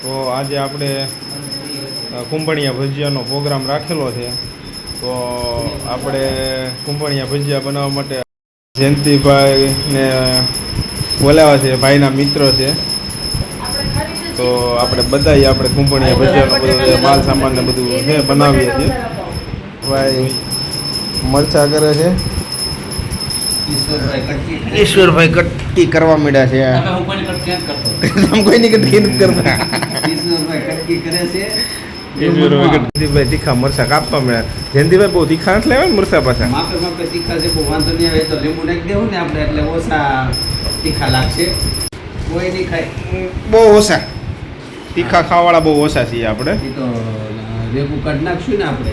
તો આજે આપણે કુંભણિયા ભજીયાનો પ્રોગ્રામ રાખેલો છે. તો આપણે કુંભણિયા ભજીયા બનાવવા માટે જયંતિભાઈને બોલાવ્યા છે, ભાઈના મિત્ર છે. તો આપણે બધાય આપણે કુંભણિયા ભજીયાનો બધું માલ સામાન ને બધું છે બનાવીએ છીએ. ભાઈ મરચા કરે છે, ઈશ્વરભાઈ કટકી કરવા માંડ્યા છે. કોઈની કટકી નથી કરતા. ઈશ્વરભાઈ તીખા મરચા કાપવા મળ્યા. જયંતિભાઈ બહુ તીખા નથી લેવા ને મરચા પાછા. માપે તીખા છે, બહુ વાંધો નહીં આવે તો લીંબુ નાખી દેવું ને આપણે, એટલે ઓછા તીખા લાગશે. કોઈ નહીં ખાય, બહુ ઓછા તીખા ખાવાવાળા બહુ ઓછા છીએ આપણે. એ તો રેગું કાઢી નાખશું ને આપણે,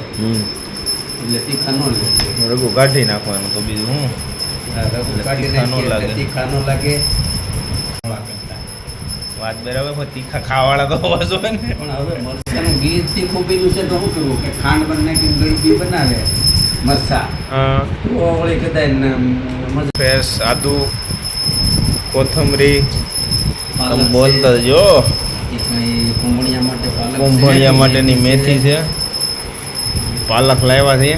એટલે તીખા ન લાગે. રેગું કાઢી નાખવાનું તો બીજું હું તીખા ન લાગે. વાત બરાબર, પણ તીખા ખાવાવાળા તો હોવા જોઈએ ને. પણ હવે મરચાનું ગીત તીખું પીલું છે તો શું કરવું કે ખાંડ બને નાખીને ગળપી બનાવે મરચા, તો વળી કદાચ ફ્રેશ આદુ, કોથમરી બોલતા જો. કુંભણિયા માટેની મેથી છે, પાલક લાવ્યા છે,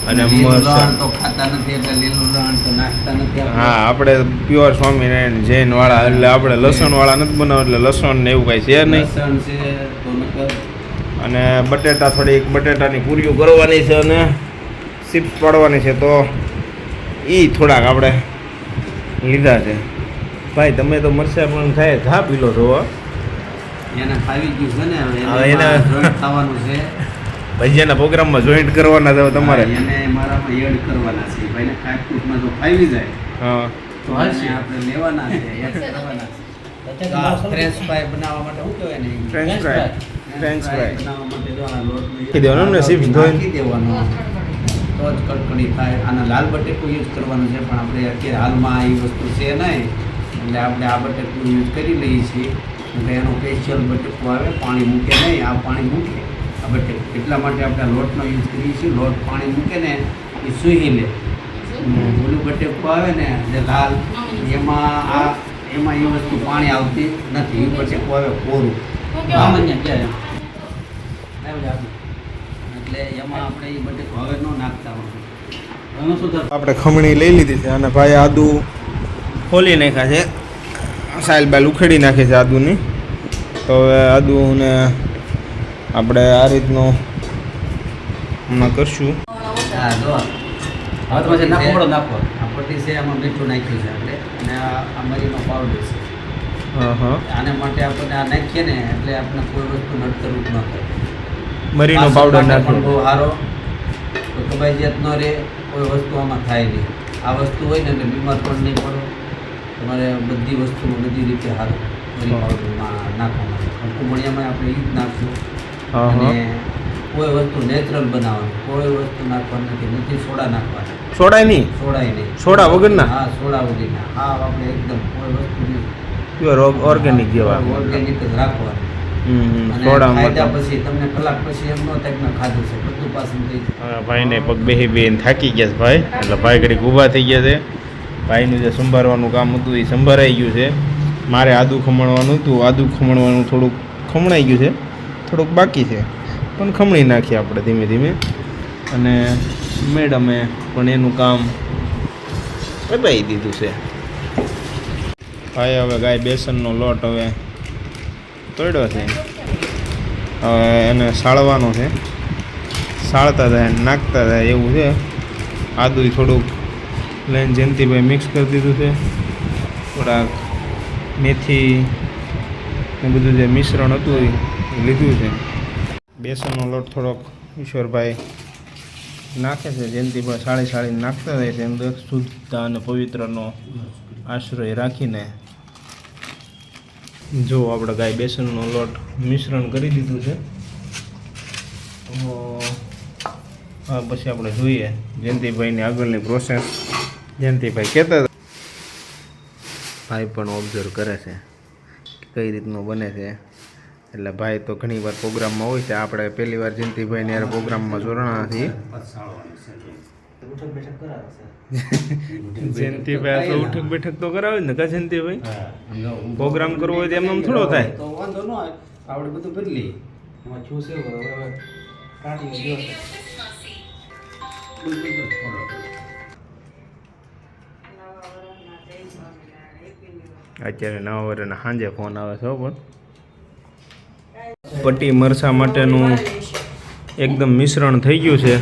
અને મરચાં તો ખાતા નથી એટલે લીલું લણ તો નાખતા નથી. હા, આપણે પ્યોર સ્વામિનારાયણ જૈન વાળા, એટલે આપણે લસણ વાળા નથી બનાવ, એટલે લસણ ને એવું કાંઈ છે નહીં. લસણ છે તો નકર. અને બટેટા થોડીક બટેટાની પૂરીઓ કરવાની છે અને ચિપ્સ પાડવાની છે. તો એ થોડાક આપણે લીધા છે. ભાઈ તમે તો મરચાં પણ થાય ઘા પીલો છો. એને ફાવી ગયું છે ને, હવે એને જોઈન્ટ થવાનું છે. ભજીયાના પ્રોગ્રામમાં જોઈન્ટ કરવાના છે તમારે. એને મારામાં એડ કરવાના છે. ભાઈને કાટકૂટમાં જો ફાવી જાય હા તો હાલશે, આપણે લેવાના છે, એડ કરવાના છે. ફ્રેન્ચ ફ્રાય બનાવવા માટે શું કહેવાય ને, ફ્રેન્ચ ફ્રાય બનાવવા માટે જો આ લોટ નાખી દેવાનો ને ચિપ્સ ધોઈને. નાખી દેવાનો તો જ કડકડી થાય. આના લાલ બટેકું યુઝ કરવાનું છે, પણ આપણે અત્યારે હાલમાં એ વસ્તુ છે નહીં, એટલે આપણે આ બટેકું યુઝ કરી લઈએ છીએ. એટલે એનો સ્પેશિયલ બટેકું આવે, પાણી મૂકે નહીં, આ પાણી મૂકે આ બટેકું. એટલા માટે આપણે લોટનો યુઝ કરીએ છીએ. લોટ પાણી મૂકે ને એ સૂહી લે. ઓલું બટેકું આવે ને જે લાલ, એમાં એ વસ્તુ પાણી આવતી નથી. એ બટેકું આવે કોરું, સામાન્ય ક્યારે એટલે એમાં આપણે એ બટેકું હવે ન નાખતા હોય. એમાં શું થાય, આપણે ખમણી લઈ લીધી છે અને ભાઈ આદુ ખોલી નાખ્યા છે, સાઈલ બાઈલ ઉખેડી નાખી છે આદુની. તો હવે આદુને આપણે આ રીતનું હમણાં કરશું. હા જો હવે તો પછી નાખો નાખો. આ પટ્ટી છે, આમાં મીઠું નાખ્યું છે આપણે, અને આ મરીનો પાવડર છે. હા આના માટે આપણે આ નાખીએ ને એટલે આપણે કોઈ વસ્તુ નડતરૂપ ન થાય. મરીનો પાવડર નાખ્યો બહુ સારો, તો કબાઈજિયાત ન રહે, કોઈ વસ્તુ આમાં થાય નહીં. આ વસ્તુ હોય ને એટલે બીમાર પણ નહીં પડો. તમારે બધી વસ્તુમાં બધી રીતે સારું મરી પાવડરમાં નાખવાનું. કુંભણિયામાં આપણે એ જ નાખશું. અને કોઈ વસ્તુ નેચરલ બનાવવાનું, કોઈ વસ્તુ નાખવાની નથી સોડા નાખવાના. સોડાય નહીં? સોડાય નહીં. સોડા વગરના? હા, સોડા વગરના. હા, આપણે એકદમ કોઈ વસ્તુ નહીં, પ્યોર ઓર્ગેનિક જેવા. ઓર્ગેનિક જ રાખવાનું. અને સોડા ખાધા પછી તમને કલાક પછી એમ ન થાય કે મેં ખાધું છે, બધું પાછું થઈ જાય. ભાઈને પગ બેહી બેહીને થાકી ગયા છે ભાઈ, એટલે ભાઈ ઘડીક ઊભા થઈ ગયા છે. ભાઈનું જે સંભાળવાનું કામ હતું એ સંભાળાઈ ગયું છે. મારે આદુ ખમણવાનું હતું, આદુ ખમણવાનું થોડુંક ખમણાઈ ગયું છે, થોડુંક બાકી છે, પણ ખમણી નાખીએ આપણે ધીમે ધીમે. અને મેડમે પણ એનું કામ પતાવી દીધું છે. ભાઈ હવે ગાય બેસનનો લોટ હવે તોડ્યો છે, હવે એને સાળવાનો છે. સાળતા જાય નાખતા જાય એવું છે. આદુ થોડુંક લઈને જયંતિભાઈ મિક્સ કરી દીધું છે. થોડાક મેથી ને બધું જે મિશ્રણ હતું એ લીધું છે. બેસનનો લોટ થોડોક ઈશ્વરભાઈ નાખે છે, જયંતિભાઈ સાળીને નાખતા જાય છે. અંદર શુદ્ધતા અને પવિત્રનો આશ્રય રાખીને જો આપણે ગાય બેસનનો લોટ મિશ્રણ કરી દીધું છે. હા, પછી આપણે જોઈએ જયંતિભાઈની આગળની પ્રોસેસ. જયંતિભાઈ કહેતા હતા, ભાઈ પણ ઓબ્ઝર્વ કરે છે કઈ રીતનું બને છે. એટલે ભાઈ તો ઘણી વાર પ્રોગ્રામમાં હોય છે. આપણે પહેલી વાર જયંતિભાઈને યાર પ્રોગ્રામમાં જોડાણા છીએ. જયંતિભાઈ તો ઉઠક બેઠક તો કરાવે ને કા જયંતિભાઈ? પ્રોગ્રામ કરવો હોય તો એમ થોડો થાય. તો વાંધો ન આવે, આપણે બધું બદલી એમાં શું છે હવે કાઢી ગયો છે અત્યારે નવા વર્ષના સાંજે ફોન આવે છે પણ પટ્ટી મરચાં માટેનું એકદમ મિશ્રણ થઈ ગયું છે.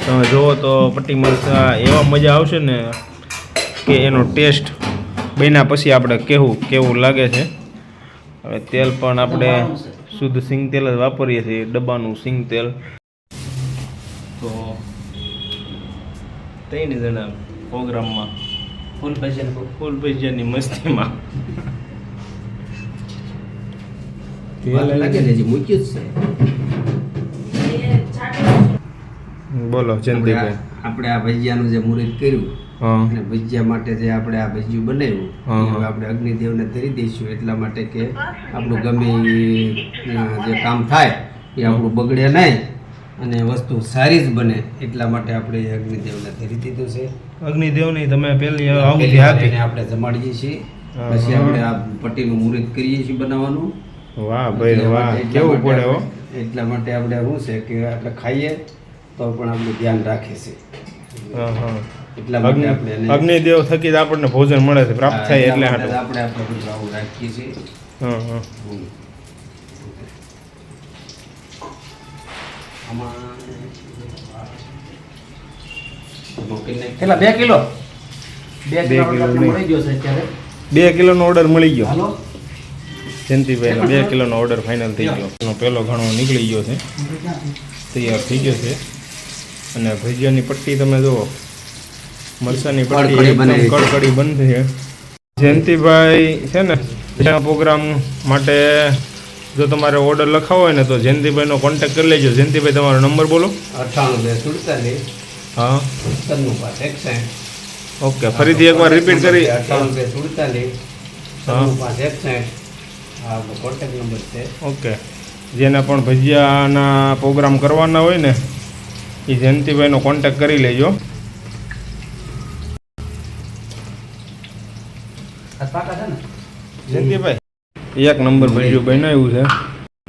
તમે જુઓ તો પટ્ટી મરચાં એવા મજા આવશે ને કે એનો ટેસ્ટ બન્યા પછી આપણે કેવું લાગે છે. હવે તેલ પણ આપણે શુદ્ધ સિંગ તેલ જ વાપરીએ છીએ, ડબ્બાનું સિંગ તેલ. તો 3 જણા પ્રોગ્રામમાં ફૂલ ભજીયાની મસ્તીમાં લાગે ને જે મૂક્યું જ છે. બોલો જયંતિભાઈ. આપણે આ ભજીયાનું જે મુહૂર્ત કર્યું હા અને ભજીયા માટે જે આપણે આ ભજીયું બનાવ્યું હા. એ હવે આપણે અગ્નિદેવને ધરી દઈશું એટલા માટે કે આપણું ગમે એ જે કામ થાય એ આપણું બગડે નહીં અને વસ્તુ સારી જ બને એટલા માટે આપણે એ અગ્નિદેવને ધરી દીધું છે. અગ્નિદેવની તમે પહેલી આહુતિ આપી. એને આપણે જમાડીએ છીએ હા. પછી આપણે આ પટ્ટીનું મુહૂર્ત કરીએ છીએ બનાવવાનું. વાહ ભાઈ વાહ, કેવું પડે હો. એટલા માટે આપણે શું છે કે આપણે ખાઈએ તો પણ આપણું ધ્યાન રાખે છે. હા હા. એટલા માટે આપણે એને અગ્નિદેવ થકી જ આપણને ભોજન મળે છે, પ્રાપ્ત થાય એટલે એટલા માટે હાટું. આપણે બધું આવું રાખીએ છીએ. હા હા. કેટલા 2 કિલો 2 કિલો કિલો મળી ગયો છે અત્યારે. 2 કિલોનો ઓર્ડર મળી ગયો. હાલો જયંતિભાઈનો 2 કિલોનો ઓર્ડર ફાઇનલ થઈ ગયો. એનો પહેલો ઘણો નીકળી ગયો છે, તૈયાર થઈ ગયો છે. અને ભજીયાની પટ્ટી તમે જુઓ, મરચાની પટ્ટી કડકડી એકદમ બને છે. કડકડી બનશે છે. જયંતિભાઈ છે ને બીજા પ્રોગ્રામ માટે જો તમારે ઓર્ડર લખાવો હોય ને તો જયંતિભાઈનો કોન્ટેક્ટ કરી લેજો. જયંતિભાઈ તમારો નંબર બોલો. 98 હા 47 ઓકે, ફરીથી એકવાર રિપીટ કરી. 98 હા. 47 હા કોન્ટેક્ટ નંબર છે. ઓકે, જેને પણ ભજીયાના પ્રોગ્રામ કરવાના હોય ને એ જયંતિભાઈનો કોન્ટેક્ટ કરી લેજો. જયંતિભાઈ એક નંબર ભજીયું બનાવ્યું છે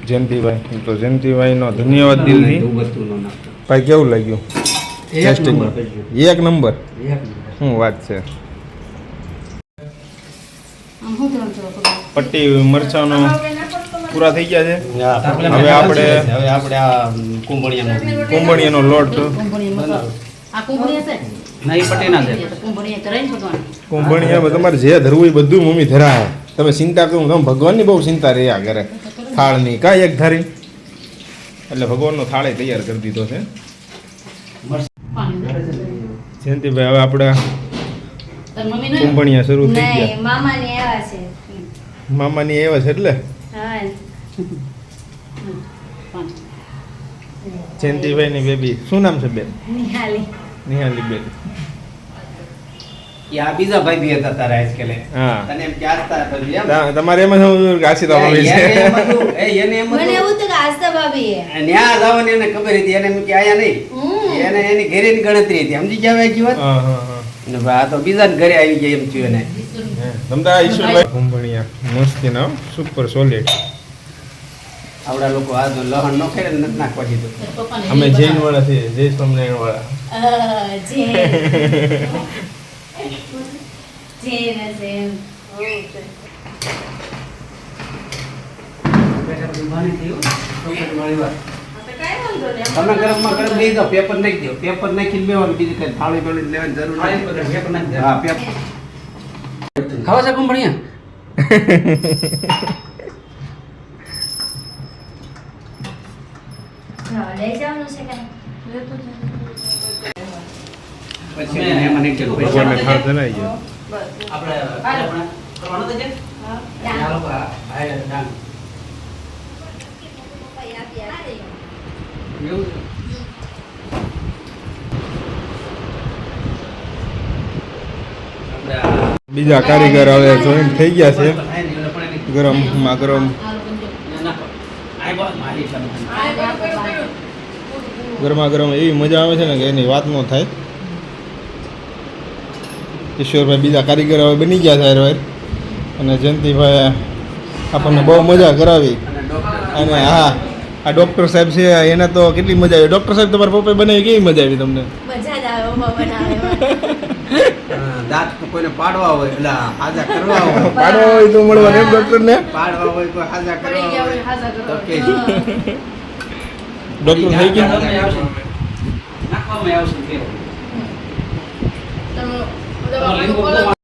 જયંતિભાઈ. તો જયંતિભાઈનો ધન્યવાદ દિલથી. એવું વસ્તુ ન નાખતો. ભાઈ કેવું લાગ્યું? એક ટેસ્ટિંગ નંબર કરજો. એક નંબર. એક નંબર. શું વાત છે. પટ્ટી મરચાંનો પૂરા થઈ ગયા છે. હવે આપણે આ કુંભળિયાનો કોંબણીયાનો લોટ, નહીં પટેના છે. કોંબણીયા તમારે જે ધરવું એ બધું મમ્મી ધરાય. તમે ચિંતા કરું, તમે ભગવાનની બહુ ચિંતા રહ્યા કરે. થાળની કાંઈ એક ધારી એટલે ભગવાનનો થાળે તૈયાર કરી દીધો છે. જયંતિભાઈ હવે આપણે કોંબણીયા શરૂ થઈ ગયા. મામાની આવ્યા છે. મામાની એવા છે એટલે હા. જયંતિભાઈની બેબી શું નામ છે બેન? નિહાલી. નિહાલી બેન. આ બીજા ભાઈ બી હતા તારા આજકાલે. હા. તને એમ ક્યાં હતા ભાઈ એમ? તમારે એમાં શું આશીતા મમ્મી એને છે? એમ હતું, એને એમ મને હતું. એવું હતું કે આસ્થા ભાભી હે. ન્યા જવાની એને ખબર હતી, એને એમ કે આયા નહીં. હમ. એને એની ઘરેની ગણતરી હતી, સમજી ગયા વાંચી વાત? હા હા હા. ને ભાઈ આ તો બીજાને ઘરે આવી ગયા એમ થયું એને. તમતા ઈશ્વરભાઈ કોંબણીયા મસ્તી ના સુપર સોલિડ. આવડા લોકો આ તો લહણ ન ખેડે ને નથી નાખવા દીધું. અમે જૈન વાળા છીએ, જય સ્વામિનારાયણ વાળા. જૈન. જૈન હશે એમ. તમે ગરમમાં ગરમ લઈ જાઓ, પેપર નાખી દો, પેપર નાખીને બેવાનું, બીજી કઈ થાળી બેળી લેવાની જરૂર નથી. હા પેપર ખાવા છે કુંભળિયા? હા, લઈ જવાનું છે કાંઈ? પછી એને એમાં નાખી દો, પછી ભગવાનને થાળ ધરાઈ ગયો. એવું છે. બીજા કારીગર હવે જોઈન્ટ થઈ ગયા છે. ગરમમાં ગરમ ગરમા ગરમ એવી મજા આવે છે ને કે એની વાત ન થાય. ઈશ્વરભાઈ બીજા કારીગર હવે બની ગયા છે હારે અને જયંતિભાઈ આપણને બહુ મજા કરાવી. અને ડોક્ટર અને હા આ ડૉક્ટર સાહેબ છે એને તો કેટલી મજા આવી. ડૉક્ટર સાહેબ તમારા પપ્પાએ બનાવી કેવી મજા આવી તમને? મજા જ આવે પપ્પા બનાવે દાંત તો કોઈને પાડવા હોય એટલે હાજા કરવા હોય પાડવા હોય તો મળવા એમ ડૉક્ટરને? પાડવા હોય કોઈ હાજા પડી કરવા ગયા હોય હોય હાજા તો કે કરવા ડૉક્ટર થઈ ગયા? નાખવામાં આવશે કેવું તમે